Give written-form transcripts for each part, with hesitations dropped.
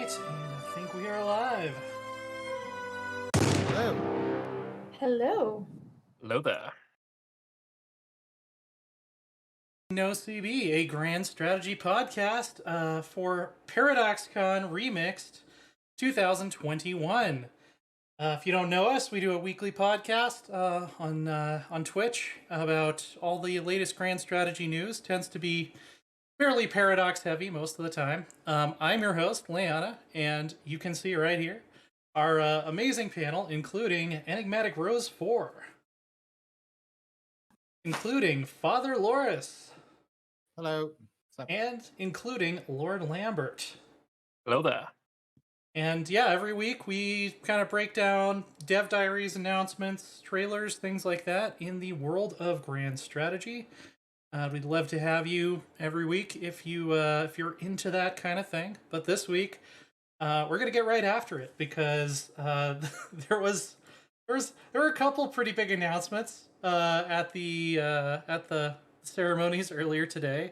right, and I think we are live. Hello. Hello. Hello there. NoCB, a grand strategy podcast for PDXCON Remixed 2021. If you don't know us, we do a weekly podcast on Twitch about all the latest grand strategy news. Tends to be fairly paradox heavy most of the time. I'm your host, Leanna, and you can see right here our amazing panel, including Enigmatic Rose 4, including Father Loris. Hello. And including Lord Lambert. Hello there. And yeah, every week we kind of break down dev diaries, announcements, trailers, things like that in the world of grand strategy. We'd love to have you every week if you're into that kind of thing. But this week, we're gonna get right after it because there were a couple pretty big announcements at the ceremonies earlier today.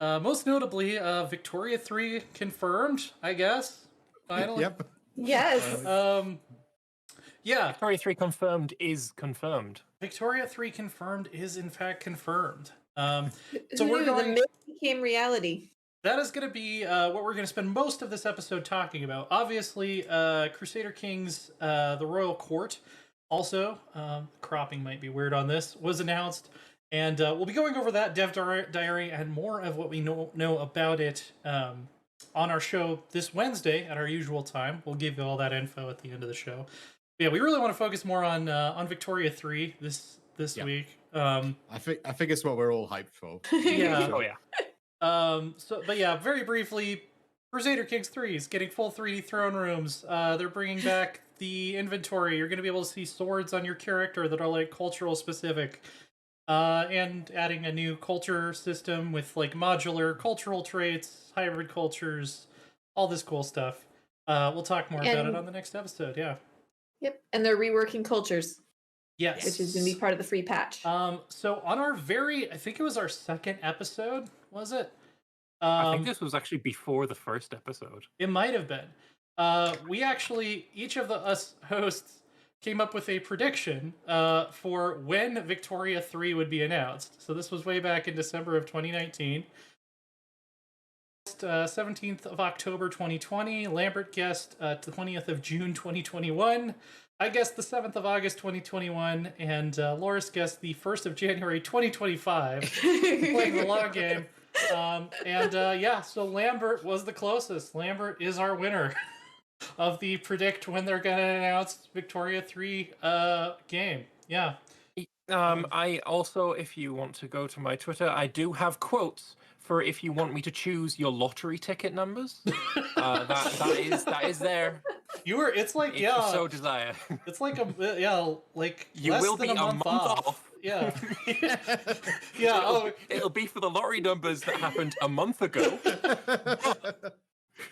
Most notably, Victoria3 confirmed, I guess. Finally. Yep. Yes. Yeah. Victoria3 confirmed is confirmed. Victoria3 confirmed is in fact confirmed. So Who we're knew going. the myth became reality. That is going to be what we're going to spend most of this episode talking about. Obviously, Crusader Kings, the Royal Court, also, cropping might be weird on this, was announced. And we'll be going over that dev diary and more of what we know about it on our show this Wednesday at our usual time. We'll give you all that info at the end of the show. But yeah, we really want to focus more on Victoria 3 this week. I think it's what we're all hyped for. Yeah. Oh yeah. But yeah, very briefly, Crusader Kings 3 is getting full 3D throne rooms. They're bringing back the inventory. You're going to be able to see swords on your character that are like cultural specific. And adding a new culture system with like modular cultural traits, hybrid cultures, all this cool stuff. We'll talk more about it on the next episode. Yeah. Yep. And they're reworking cultures. Yes. Which is going to be part of the free patch. So on our I think it was our second episode, was it? I think this was actually before the first episode. It might have been. We actually, each of us hosts came up with a prediction for when Victoria 3 would be announced. So this was way back in December of 2019. 17th of October 2020. Lambert guessed 20th of June 2021. I guessed the 7th of August 2021. And Loris guessed the 1st of January 2025. Playing the long game. Yeah, so Lambert was the closest. Lambert is our winner of the predict when they're going to announce Victoria 3 game. Yeah. I also, if you want to go to my Twitter, I do have quotes for if you want me to choose your lottery ticket numbers. that is there. It's like, if yeah. you so desire. It's like like you less will than be a month off. Yeah. Yeah. It'll be for the lottery numbers that happened a month ago.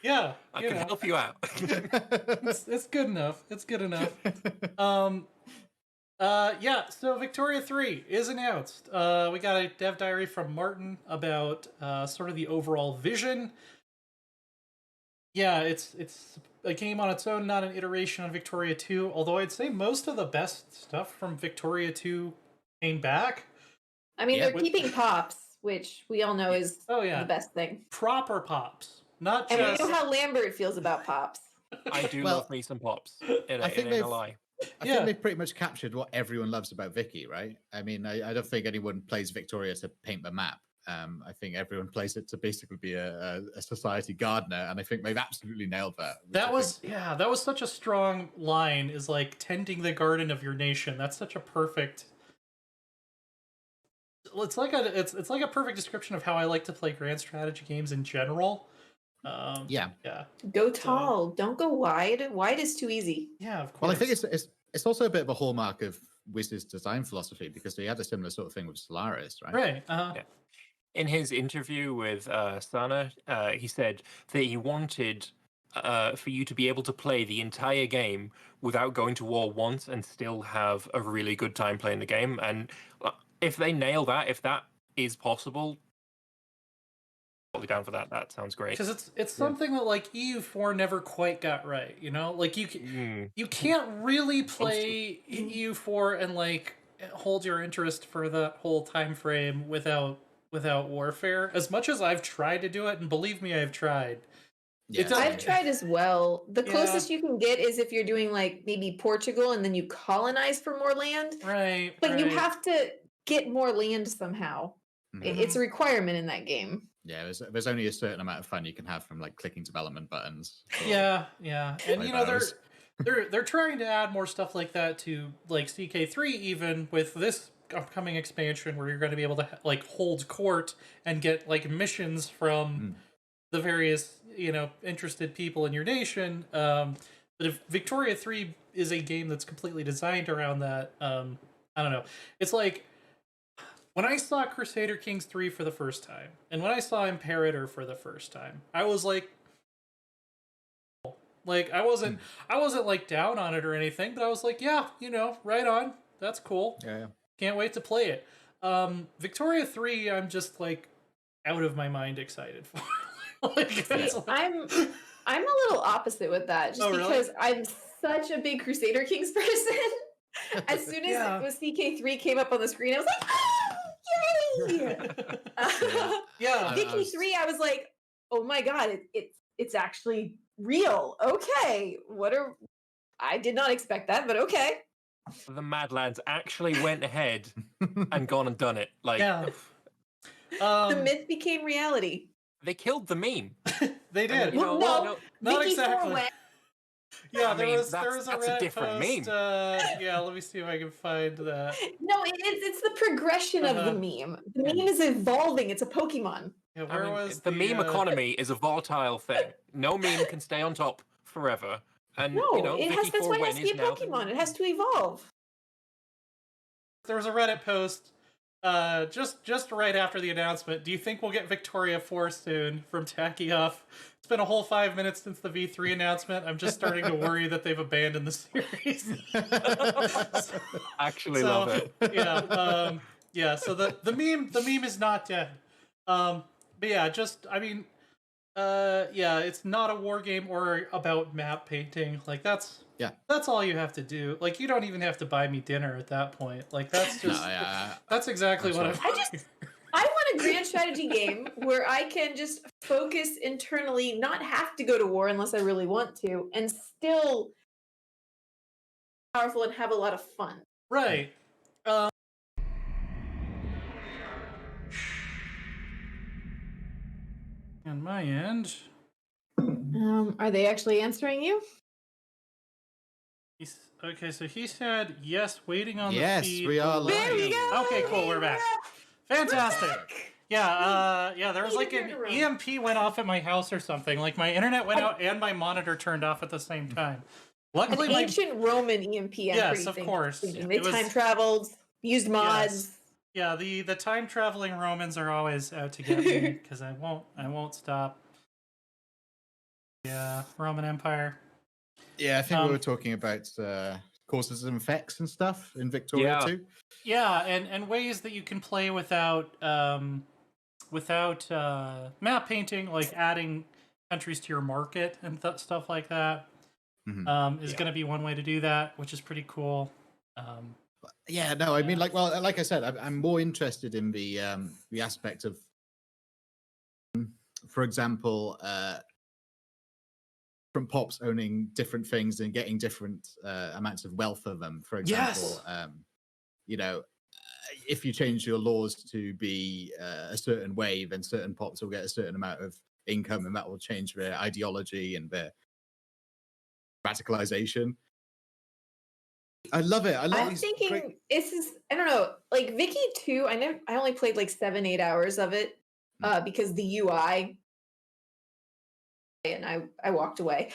Yeah. I can help you out. It's good enough. It's good enough. Yeah, so Victoria 3 is announced. We got a dev diary from Martin about sort of the overall vision. Yeah, it's a game on its own, not an iteration on Victoria 2, although I'd say most of the best stuff from Victoria 2 came back. I mean, they're keeping pops, which we all know is the best thing. Proper pops. Not and just... we know how Lambert feels about pops. I do love me some pops. I think they've a lie. I think they've pretty much captured what everyone loves about Vicky, right? I mean, I don't think anyone plays Victoria to paint the map. I think everyone plays it to basically be a society gardener, and I think they've absolutely nailed that. That was such a strong line, is like tending the garden of your nation. That's such a perfect... It's like a perfect description of how I like to play grand strategy games in general. Yeah. Go tall, don't go wide. Wide is too easy. Yeah, of course. Well, I think it's also a bit of a hallmark of Wiz's design philosophy, because they had a similar sort of thing with Solaris, right? Right. Yeah. In his interview with Sana, he said that he wanted for you to be able to play the entire game without going to war once and still have a really good time playing the game. And if they nail that, if that is possible, totally down for that. That sounds great. Because it's something that like EU4 never quite got right. You know, like you can't really play EU4 and like hold your interest for the whole time frame without warfare. As much as I've tried to do it, and believe me, I've tried. Yeah, I've tried as well. The closest you can get is if you're doing like maybe Portugal and then you colonize for more land. Right. But you have to get more land somehow. It's a requirement in that game. Yeah, there's only a certain amount of fun you can have from like clicking development buttons. Yeah, and you know they're trying to add more stuff like that to like CK3 even with this upcoming expansion where you're going to be able to like hold court and get like missions from the various interested people in your nation. But if Victoria 3 is a game that's completely designed around that, I don't know. It's like when I saw Crusader Kings 3 for the first time, and when I saw Imperator for the first time, I was like I wasn't like down on it or anything, but I was like, yeah, right on. That's cool. Yeah. Can't wait to play it. Victoria 3, I'm just like out of my mind excited for. I'm a little opposite with that, just because I'm such a big Crusader Kings person. As soon as CK3 came up on the screen, I was like, yay! Vicky3, I was like, oh my god, it's actually real. Okay, I did not expect that, but okay. The Mad Lads actually went ahead and gone and done it. Like, the myth became reality. They killed the meme. They did. No, not exactly. Went. Yeah, there was a that's Reddit a different post, meme. Yeah, let me see if I can find that. No, it's the progression of the meme. The meme is evolving. It's a Pokemon. Yeah, where was the meme economy is a volatile thing. No meme can stay on top forever. And that's why it has to be a Pokemon. It has to evolve. There was a Reddit post just right after the announcement. Do you think we'll get Victoria 4 soon? From Tackyoff. It's been a whole 5 minutes since the V3 announcement. I'm just starting to worry that they've abandoned the series. Actually love it. Yeah, so the meme is not dead. But yeah, it's not a war game or about map painting. Like that's all you have to do. Like you don't even have to buy me dinner at that point. Like that's just that's exactly what I want a grand strategy game where I can just focus internally, not have to go to war unless I really want to, and still powerful and have a lot of fun. Right. On my end. Are they actually answering you? Okay, so he said yes, waiting on the feed. Yes, we are live. There we go. Okay, cool, we're back. Fantastic. Yeah, there was like an EMP went off at my house or something. Like my internet went out and my monitor turned off at the same time. Luckily, an ancient Roman EMP. Yes, of course. They time traveled, used mods. Yes. Yeah, the time traveling Romans are always out to get me because I won't stop. Yeah, Roman Empire. Yeah, I think we were talking about causes and effects and stuff in Victoria too. Yeah, and ways that you can play without map painting, like adding countries to your market and stuff like that. Is going to be one way to do that, which is pretty cool. I mean, like I said, I'm more interested in the aspect of, for example, different pops owning different things and getting different amounts of wealth for them. For example, if you change your laws to be a certain way, then certain pops will get a certain amount of income, and that will change their ideology and their radicalization. I love it. I'm thinking this is, I don't know, like Vicky 2, I only played like 7-8 hours of it because the UI, and I walked away.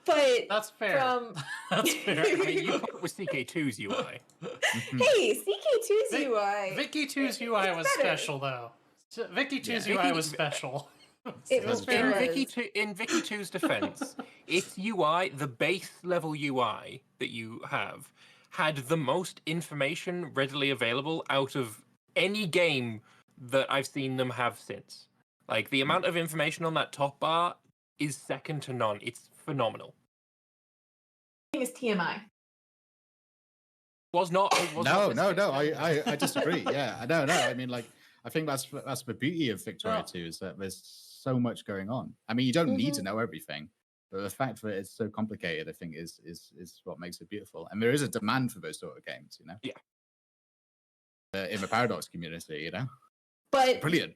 But that's fair. That's fair. I mean, you put it with CK2's UI. Hey, CK2's UI. Vicky 2's UI was special though. Vicky 2's UI was special. It was in Vicky 2's defense, its UI, the base level UI that you have, had the most information readily available out of any game that I've seen them have since. Like, the amount of information on that top bar is second to none. It's phenomenal. I think it's TMI. Was not. No. I disagree. Yeah, no. I mean, like, I think that's the beauty of Victoria 2 is that there's so much going on. I mean, you don't need to know everything, but the fact that it's so complicated, I think, is what makes it beautiful. And there is a demand for those sort of games, you know. Yeah. In the Paradox community, you know. But brilliant.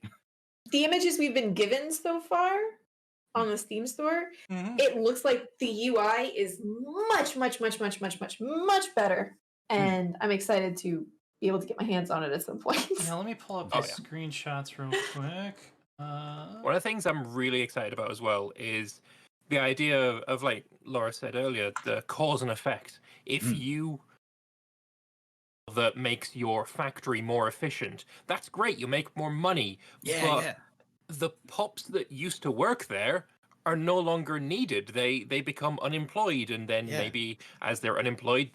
The images we've been given so far on the Steam store, it looks like the UI is much better. And I'm excited to be able to get my hands on it at some point. Yeah, let me pull up the screenshots real quick. One of the things I'm really excited about as well is the idea of, like Laura said earlier, the cause and effect. If you that makes your factory more efficient, that's great. You make more money. But the pops that used to work there are no longer needed. They become unemployed, and then maybe as they're unemployed,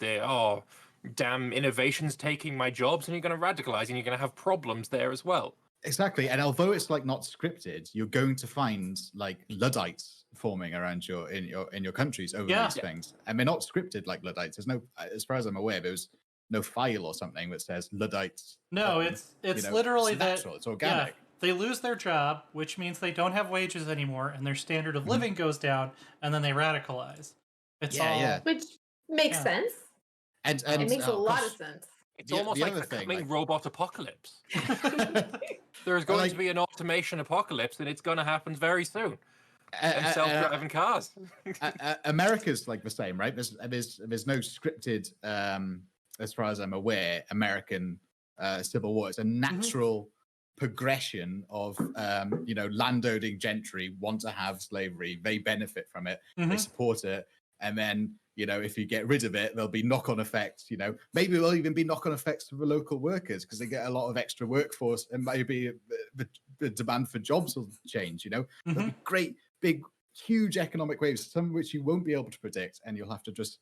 damn, innovation's taking my jobs, and you're going to radicalize, and you're going to have problems there as well. Exactly. And although it's like not scripted, you're going to find like Luddites forming around in your countries over these things. And they're not scripted like Luddites. There's no, as far as I'm aware, there's no file or something that says Luddites. No, it's literally it's natural, it's organic. Yeah, they lose their job, which means they don't have wages anymore, and their standard of living goes down, and then they radicalize. It's which makes sense. And it makes a lot of sense. It's almost like the coming robot apocalypse. There's going to be an automation apocalypse, and it's going to happen very soon. And self-driving cars. America's like the same, right? There's no scripted, as far as I'm aware, American Civil War. It's a natural progression of landowning gentry want to have slavery. They benefit from it. They support it, and then if you get rid of it, there'll be knock-on effects. Maybe there'll even be knock-on effects for the local workers because they get a lot of extra workforce, and maybe the demand for jobs will change. There'll be great, big, huge economic waves, some of which you won't be able to predict, and you'll have to just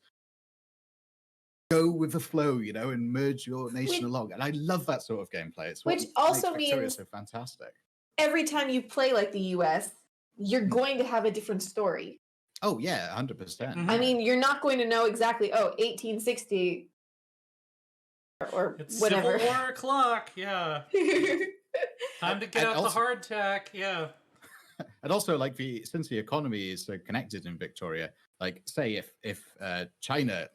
go with the flow, and merge your nation along. And I love that sort of gameplay. It's which also means so fantastic. Every time you play like the US, you're going to have a different story. Oh yeah, 100%. I mean, you're not going to know exactly. 1860 or it's whatever. Civil War o'clock. Yeah. Time to get out the hardtack. Yeah. And also, since the economy is so connected in Victoria, say if China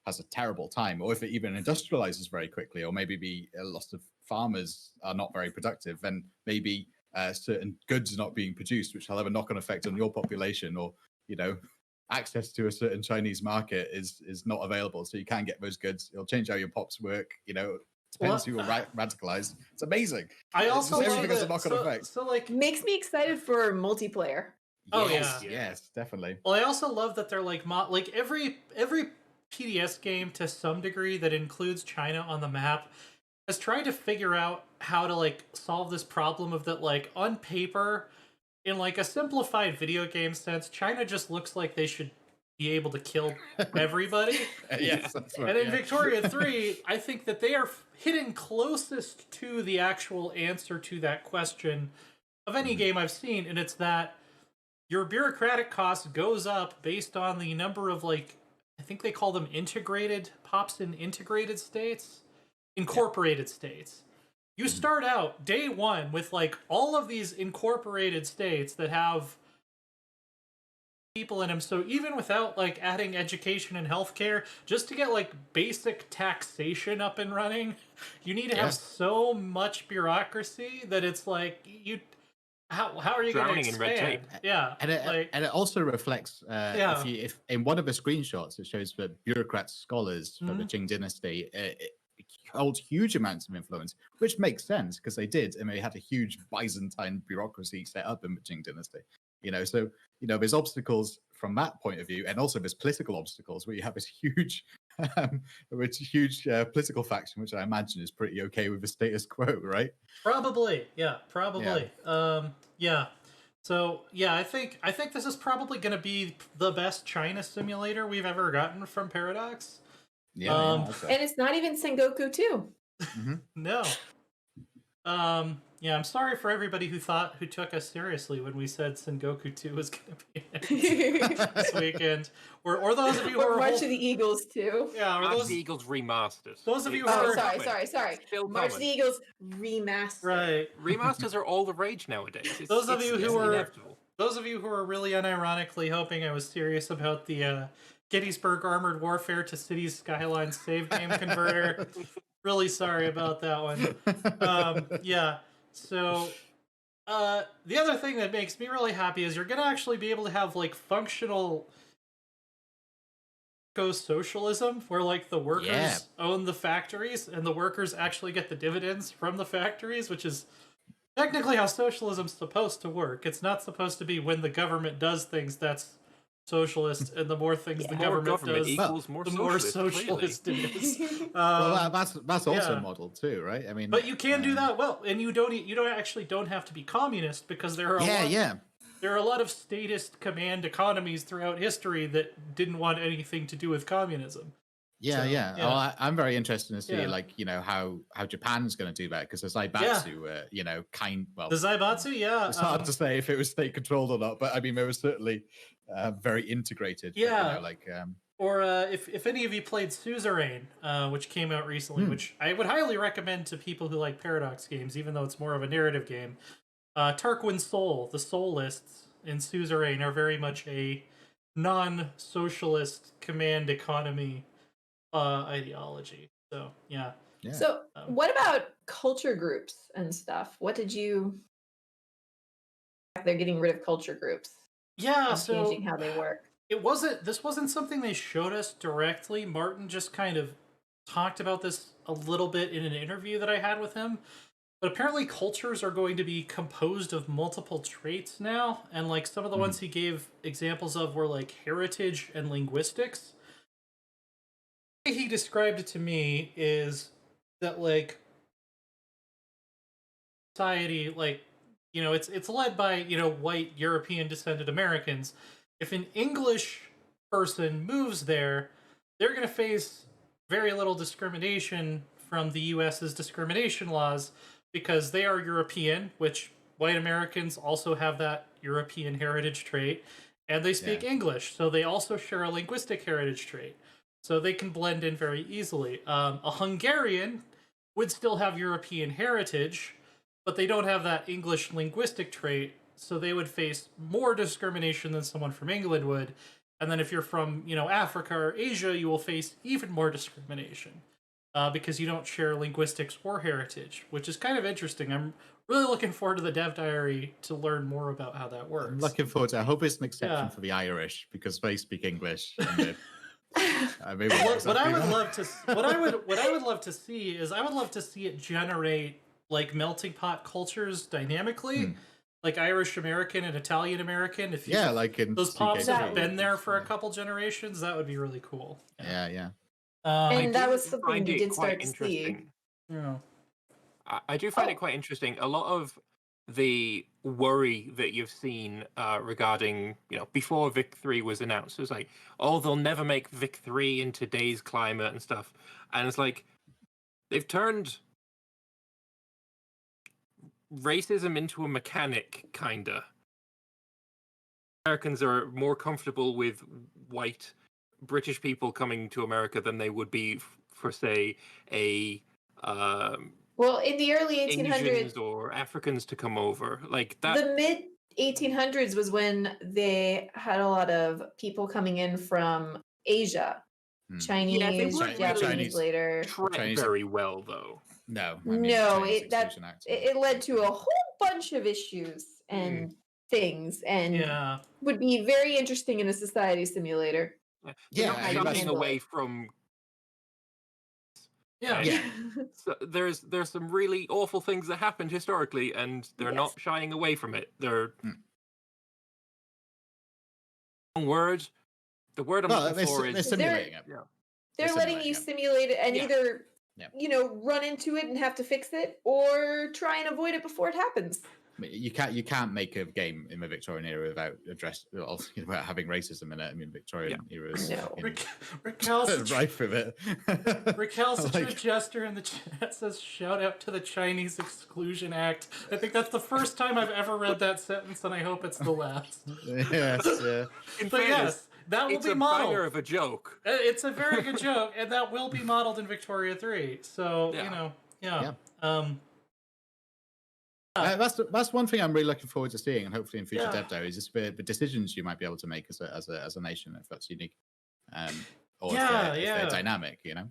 has a terrible time, or if it even industrializes very quickly, or maybe a lot of farmers are not very productive, then maybe certain goods are not being produced, which will have a knock-on effect on your population, or access to a certain Chinese market is not available, so you can't get those goods. It'll change how your pops work. Depends who will radicalize. It's amazing. I also everything has a knock-on effect. So makes me excited for multiplayer. Yes, definitely. Well, I also love that they're every PDS game to some degree that includes China on the map has tried to figure out how to solve this problem of that on paper, in a simplified video game sense, China just looks like they should be able to kill everybody. Yes, that's right. And in Victoria 3, I think that they are hitting closest to the actual answer to that question of any game I've seen, and it's that your bureaucratic cost goes up based on the number of I think they call them integrated pops in integrated states, incorporated states. You start out day one with all of these incorporated states that have people in them. So even without adding education and healthcare, just to get basic taxation up and running, you need to have so much bureaucracy that it's how are you going to expand? In red tape. Yeah, and it also reflects if in one of the screenshots it shows that bureaucrats, scholars for the Qing dynasty hold huge amounts of influence, which makes sense because they did, and they had a huge Byzantine bureaucracy set up in the Qing dynasty. So there's obstacles from that point of view, and also there's political obstacles where you have this huge, political faction, which I imagine is pretty okay with the status quo, right? Probably, yeah, probably, yeah. So yeah, I think this is probably going to be the best China simulator we've ever gotten from Paradox. And it's not even Sengoku 2. No. I'm sorry for everybody who took us seriously when we said Sengoku 2 was going to be this weekend, or those of you who are March of the Eagles too. Yeah, or March those of the Eagles remastered. Those of you who Oh, are sorry. Still March of the Eagles remastered. Right. Remasters are all the rage nowadays. Those of you who are really unironically hoping I was serious about the Gettysburg Armored Warfare to Cities Skylines save game converter, really sorry about that one. Yeah. So the other thing that makes me really happy is you're gonna actually be able to have like functional socialism where like the workers own the factories and the workers actually get the dividends from the factories, which is technically how socialism's supposed to work. It's not supposed to be when the government does things that's socialist, and the more things the government does, equals more the more socialist it is. Well, that's also modeled too, right? I mean, but you can do that well, and you don't have to be communist, because there are there are a lot of statist command economies throughout history that didn't want anything to do with communism. Oh, I'm very interested to see, like, you know, how Japan's going to do that, because the Zaibatsu, you know, the Zaibatsu, it's hard to say if it was state controlled or not, but I mean, it was certainly very integrated. Yeah, but, you know, like, or if any of you played Suzerain, which came out recently, which I would highly recommend to people who like Paradox games, even though it's more of a narrative game. Tarquin Sol, the Soulists in Suzerain are very much a non-socialist command economy ideology. So yeah. So what about culture groups and stuff? What did you? They're getting rid of culture groups. Yeah, and so changing how they work. This wasn't something they showed us directly. Martin just kind of talked about this a little bit in an interview that I had with him. But apparently cultures are going to be composed of multiple traits now, and like some of the ones he gave examples of were like heritage and linguistics. The way he described it to me is that like society, like, you know, it's led by, you know, white European descended Americans. If an English person moves there, they're going to face very little discrimination from the US's discrimination laws, because they are European, which white Americans also have that European heritage trait, and they speak English, so they also share a linguistic heritage trait. So they can blend in very easily. A Hungarian would still have European heritage, but they don't have that English linguistic trait, so they would face more discrimination than someone from England would. And then if you're from, you know, Africa or Asia, you will face even more discrimination. Because you don't share linguistics or heritage, which is kind of interesting. I'm really looking forward to the dev diary to learn more about how that works. I'm looking forward to it. I hope it's an exception for the Irish, because they speak English. And what I would love to see is I would love to see it generate like melting pot cultures dynamically. Like Irish American and Italian American. If like in those pops CK3. have been there for a couple generations, that would be really cool. Yeah. And that was something you did start to see. Yeah. I do find it quite interesting. A lot of the worry that you've seen regarding, you know, before Vic3 was announced, it was like, oh, they'll never make Vic3 in today's climate and stuff. And it's like, they've turned racism into a mechanic, kinda. Americans are more comfortable with white British people coming to America than they would be for, say, a well, in the early 1800s Asians or Africans to come over, like that. The mid 1800s was when they had a lot of people coming in from Asia, Chinese, Japanese later. Chinese very well though. No, it led to a whole bunch of issues and things, and would be very interesting in a society simulator. Shying away from. So there's some really awful things that happened historically, and they're not shying away from it. They're word. The word I'm looking for is simulating it. They're letting you simulate it and either you know, run into it and have to fix it, or try and avoid it before it happens. You can't make a game in the Victorian era without without having racism in it. I mean, Victorian era is rife with it. Recalcitrant Jester in the chat says, "Shout out to the Chinese Exclusion Act." I think that's the first time I've ever read that sentence, and I hope it's the last. Yes, yeah. But yes, that will be modeled. It's a banger of a joke. It's a very good joke, and that will be modeled in Victoria 3. So that's one thing I'm really looking forward to seeing, and hopefully in future dev diaries, is just the decisions you might be able to make as a nation, if that's unique, or if they're dynamic, you know.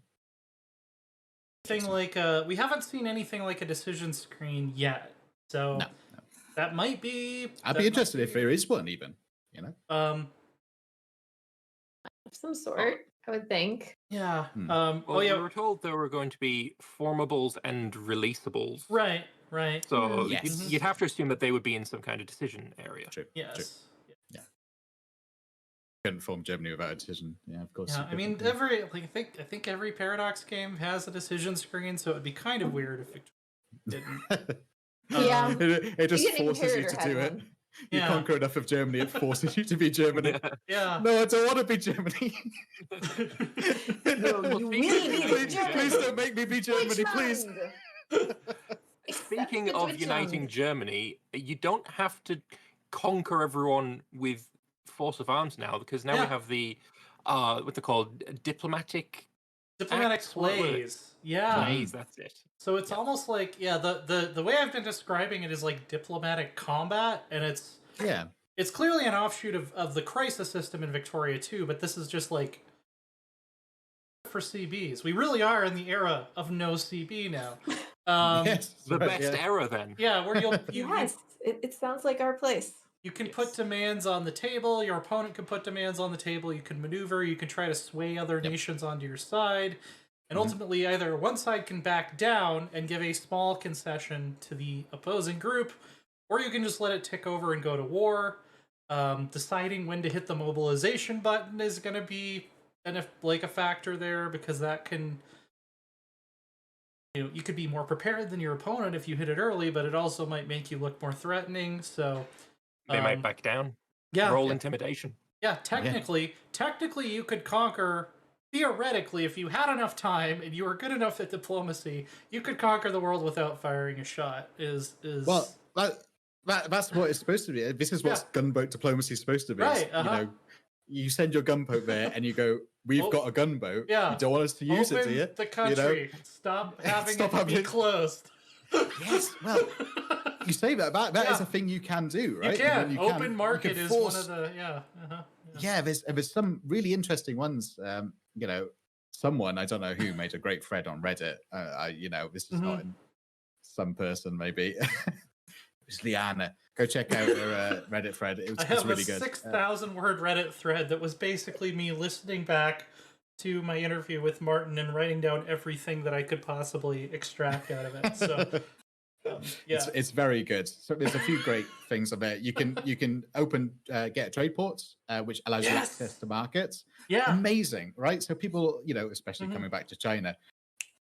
Thing like we haven't seen anything like a decision screen yet, so that might be. I'd be interested if there is one, even, you know. Of some sort, I would think. Yeah. Well, we were told there were going to be formables and releasables. Right. So you'd have to assume that they would be in some kind of decision area. True. Yes. True. Yeah. Couldn't form Germany without a decision. Yeah, of course. Yeah, I mean, I think every Paradox game has a decision screen, so it'd be kind of weird if it didn't. It just forces you to do it. You conquer enough of Germany, it forces you to be Germany. Yeah. No, I don't want to be Germany. No, you really please don't make me be Germany, please. Speaking of uniting Germany, you don't have to conquer everyone with force of arms now, because now we have the what they're called, diplomatic plays. Plays, that's it. So it's almost like the way I've been describing it is like diplomatic combat, and it's clearly an offshoot of the crisis system in Victoria 2, but this is just like for CBs. We really are in the era of NoCB now. The best era then. Yeah, where it sounds like our place. You can put demands on the table. Your opponent can put demands on the table. You can maneuver. You can try to sway other nations onto your side. And ultimately, either one side can back down and give a small concession to the opposing group, or you can just let it tick over and go to war. Deciding when to hit the mobilization button is going to be a factor there, because that can... You could be more prepared than your opponent if you hit it early, but it also might make you look more threatening. So they might back down. Yeah, roll intimidation. Yeah, technically, you could conquer. Theoretically, if you had enough time and you were good enough at diplomacy, you could conquer the world without firing a shot. Well, that's what it's supposed to be. This is what gunboat diplomacy is supposed to be. Right. You know, you send your gunboat there and you go, we've got a gunboat. Yeah. You don't want us to use it, do you? The country. You know? Stop having it be closed. Yes. Well, you say that is a thing you can do, right? You can. You Open market is one of the Yeah, there's some really interesting ones. You know, someone, I don't know who, made a great thread on Reddit. You know, this is not in some person maybe. It's Liana. Go check out her Reddit thread. It's really good. I have a 6,000 word Reddit thread that was basically me listening back to my interview with Martin and writing down everything that I could possibly extract out of it. So, it's very good. So there's a few great things of it. You can open get trade ports, which allows you access to markets. Yeah, amazing, right? So people, you know, especially coming back to China,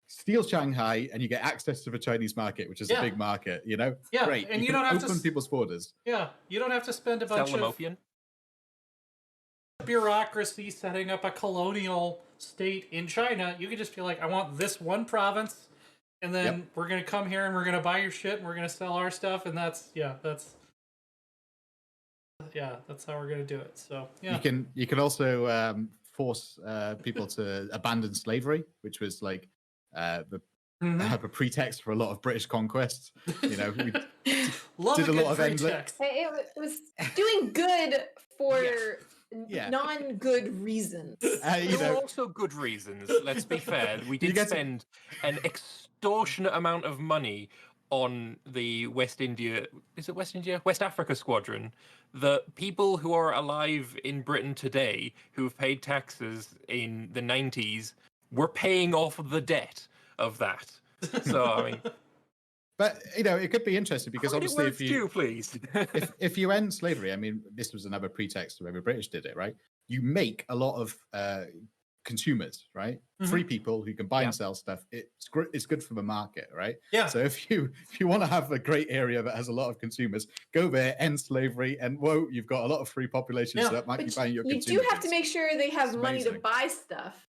steal Shanghai and you get access to the Chinese market, which is a big market, you know? Yeah, great. And you don't have open people's borders. Yeah, you don't have to spend a bunch of bureaucracy setting up a colonial state in China. You can just be like, I want this one province, and then we're going to come here and we're going to buy your shit and we're going to sell our stuff, and that's how we're going to do it. So, yeah. You can also force people to abandon slavery, which was like the pretext for a lot of British conquests. You know, we did a lot of pretext. It was doing good for non-good reasons. There were also good reasons. Let's be fair. We did spend an extortionate amount of money on the West Africa squadron. The people who are alive in Britain today who have paid taxes in the 90s were paying off the debt of that. So, I mean... But, you know, it could be interesting because obviously if you end slavery, I mean, this was another pretext where the British did it, right? You make a lot of consumers, right? Free people who can buy and sell stuff. It's good for the market, right? Yeah. So if you want to have a great area that has a lot of consumers, go there, end slavery, and whoa, you've got a lot of free population. So that might be buying your consumer You do have to make sure they have money to buy stuff,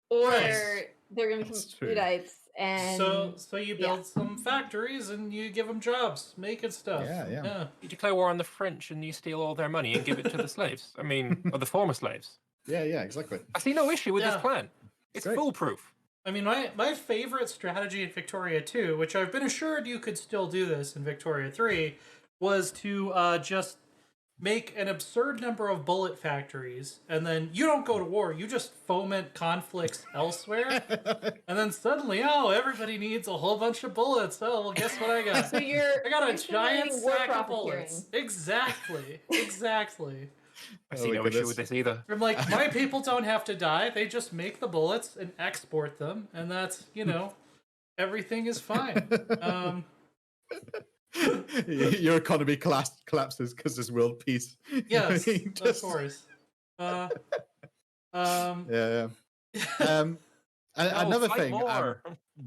or they're going to become Luddites. And so you build some factories and you give them jobs making stuff. Yeah. You declare war on the French and you steal all their money and give it to the slaves. I mean, or the former slaves. Yeah, exactly. I see no issue with this plan. It's foolproof. I mean, my favorite strategy in Victoria 2, which I've been assured you could still do this in Victoria 3, was to just make an absurd number of bullet factories, and then you don't go to war, you just foment conflicts elsewhere, and then suddenly, everybody needs a whole bunch of bullets. Oh, well, guess what I got? So I got a giant sack of bullets. Exactly. I see no issue with this either. I'm like, my people don't have to die. They just make the bullets and export them, and that's, everything is fine. Your economy collapses because there's world peace. Yes, of course. Another thing I'm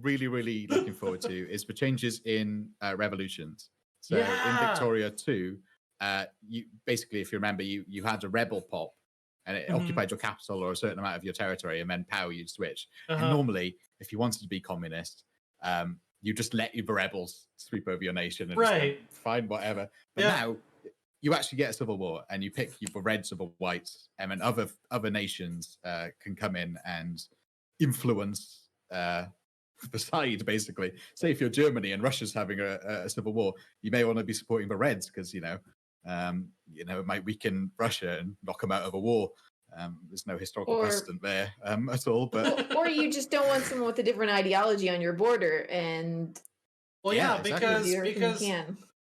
really, really looking forward to is the changes in revolutions. So in Victoria 2, you basically, if you remember, you had a rebel pop, and it occupied your capital or a certain amount of your territory, and then power you'd switch. And normally, if you wanted to be communist, you just let the rebels sweep over your nation and just fine, whatever. But now you actually get a civil war, and you pick the reds or the whites, and then other nations can come in and influence the side, basically. Say if you're Germany and Russia's having a civil war, you may want to be supporting the reds because it might weaken Russia and knock them out of a war. There's no historical precedent there at all, but or you just don't want someone with a different ideology on your border, and because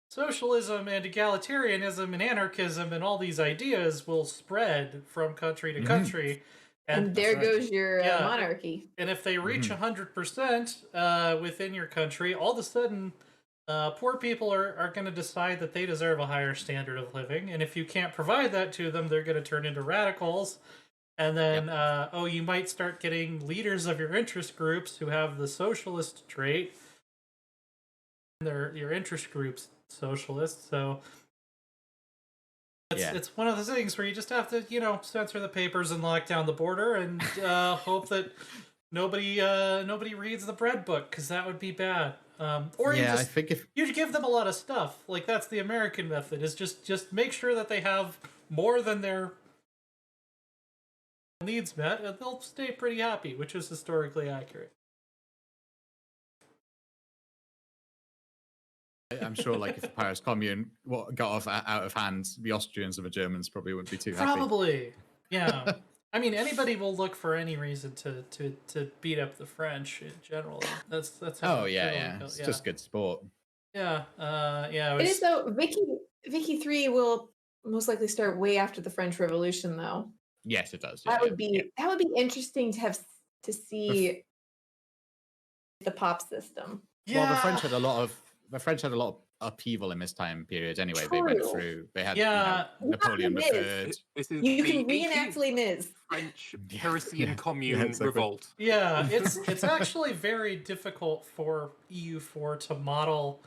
socialism and egalitarianism and anarchism and all these ideas will spread from country to country, and there goes your monarchy. And if they reach 100% within your country, all of a sudden, poor people are going to decide that they deserve a higher standard of living, and if you can't provide that to them, they're going to turn into radicals, and then you might start getting leaders of your interest groups who have the socialist trait. They're your interest groups socialists, so it's one of those things where you just have to censor the papers and lock down the border and hope that nobody reads the bread book, because that would be bad. I think if you give them a lot of stuff, like that's the American method, is just make sure that they have more than their needs met, and they'll stay pretty happy, which is historically accurate. I'm sure, like, if the Paris Commune got out of hand, the Austrians and the Germans probably wouldn't be too happy. Probably, yeah. I mean, anybody will look for any reason to beat up the French in general. That's how. It's just good sport. Yeah, It is though. Vicky3 will most likely start way after the French Revolution, though. Yes, it does. That would be interesting to see the pop system. Yeah. Well, the French had a lot of upheaval in this time period. Anyway, they had Napoleon III. You can reenact Les Mis. French heresy and commune revolt. Yeah, it's actually very difficult for EU4 to model,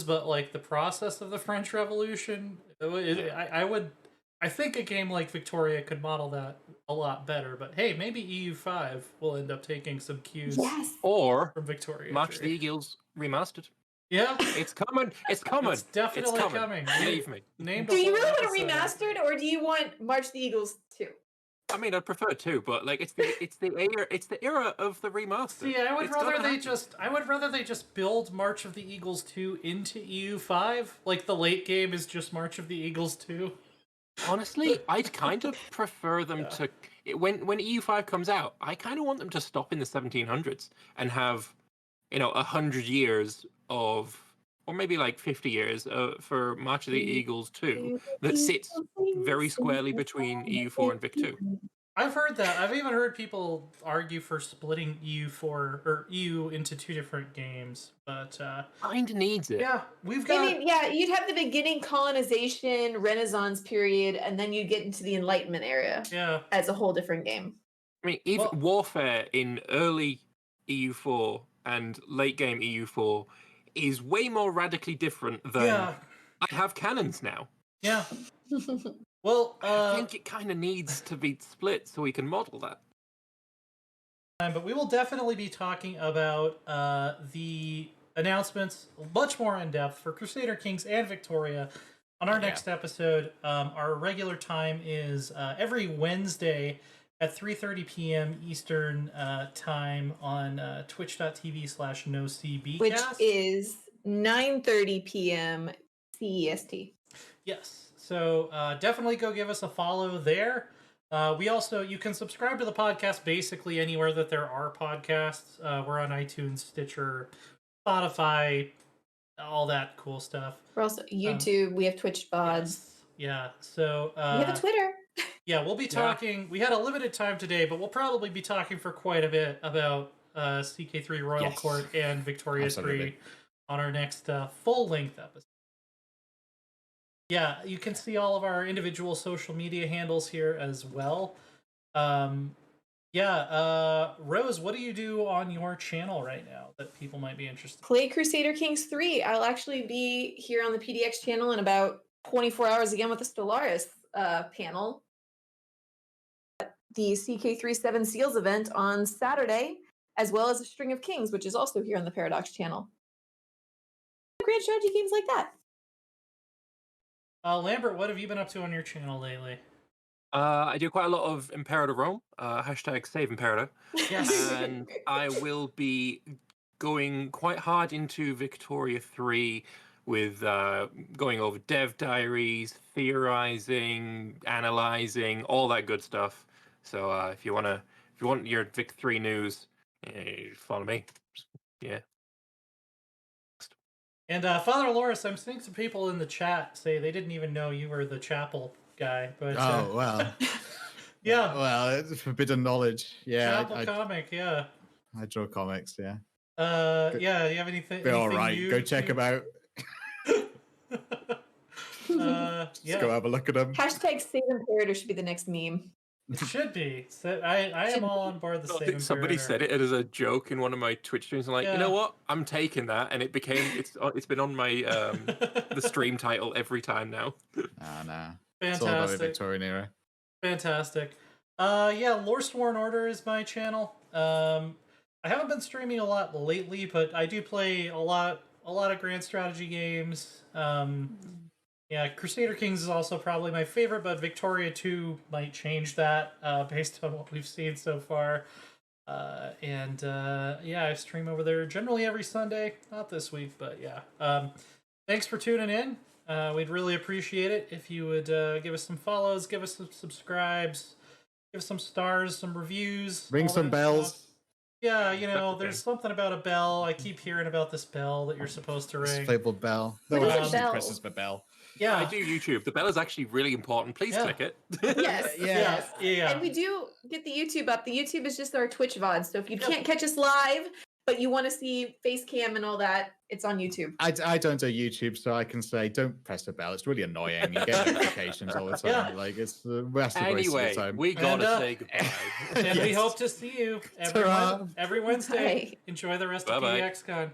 but like the process of the French Revolution, I think a game like Victoria could model that a lot better. But hey, maybe EU5 will end up taking some cues or from Victoria. March the Eagles remastered. Yeah, it's coming. It's coming. It's definitely coming. Believe me. Do you really want a remastered, or do you want March the Eagles 2? I mean, I'd prefer 2, but like it's the era of the remaster. See, I would rather they just build March of the Eagles 2 into EU5. Like the late game is just March of the Eagles 2. Honestly, I'd kind of prefer them to when EU5 comes out. I kind of want them to stop in the 1700s and have 100 years of, or maybe like 50 years for March of the Eagles 2 that sits very squarely between EU4 and Vic 2. I've heard that. I've even heard people argue for splitting EU into two different games, but kind of needs it. Yeah, we've got. I mean, yeah, you'd have the beginning colonization, Renaissance period, and then you get into the Enlightenment era. Yeah, as a whole different game. I mean, even warfare in early EU4 and late game EU4 is way more radically different than I have cannons now. Yeah. Well, I think it kind of needs to be split so we can model that. But we will definitely be talking about the announcements much more in depth for Crusader Kings and Victoria on our next episode. Our regular time is every Wednesday at 3:30 p.m. Eastern time on twitch.tv/NoCB. Which is 9:30 p.m. CEST. Yes. So definitely go give us a follow there. You can subscribe to the podcast basically anywhere that there are podcasts. We're on iTunes, Stitcher, Spotify, all that cool stuff. We're also YouTube. We have Twitch VODs. Yeah. So we have a Twitter. Yeah, we'll be talking. We had a limited time today, but we'll probably be talking for quite a bit about CK3 Royal Court and Victoria 3 on our next full-length episode. Yeah, you can see all of our individual social media handles here as well. Rose, what do you do on your channel right now that people might be interested in? Play Crusader Kings 3. I'll actually be here on the PDX channel in about 24 hours again with the Stellaris panel. The CK3 Seven Seals event on Saturday, as well as a String of Kings, which is also here on the Paradox channel. Grand strategy games like that. Lambert, what have you been up to on your channel lately? I do quite a lot of Imperator Rome, hashtag saveimperator. Yes. And I will be going quite hard into Victoria 3 with going over dev diaries, theorizing, analyzing, all that good stuff. So if you want your Vic 3 news, follow me. Yeah. And Father Loris, I'm seeing some people in the chat say they didn't even know you were the chapel guy. But well. Yeah. Well, it's forbidden knowledge. Yeah. Chapel comic, yeah. I draw comics, yeah. You have anything? All right, go check them out. Just go have a look at them. Hashtag saveimperator should be the next meme. It should be. So I am all on board the same. Somebody said it as a joke in one of my Twitch streams. I'm like, you know what? I'm taking that, and it's been on my the stream title every time now. Nah. Fantastic. It's all about the Victorian era. Fantastic. Lore Sworn Order is my channel. I haven't been streaming a lot lately, but I do play a lot of grand strategy games. Crusader Kings is also probably my favorite, but Victoria 2 might change that based on what we've seen so far. I stream over there generally every Sunday. Not this week, but yeah. Thanks for tuning in. We'd really appreciate it if you would give us some follows, give us some subscribes, give us some stars, some reviews. Ring some bells. Stuff. Yeah, there's something about a bell. I keep hearing about this bell that you're supposed to ring. This fabled bell. No one actually presses the bell. Yeah, I do YouTube. The bell is actually really important. Please click it. Yes. And we do get the YouTube up. The YouTube is just our Twitch VOD. So if you can't catch us live, but you want to see face cam and all that, it's on YouTube. I don't do YouTube, so I can say don't press the bell. It's really annoying. You get notifications all the time. Yeah. Like it's the best Anyway, time. we gotta say goodbye. And we hope to see you every Wednesday. Bye. Enjoy the rest Bye-bye. of PDXCon.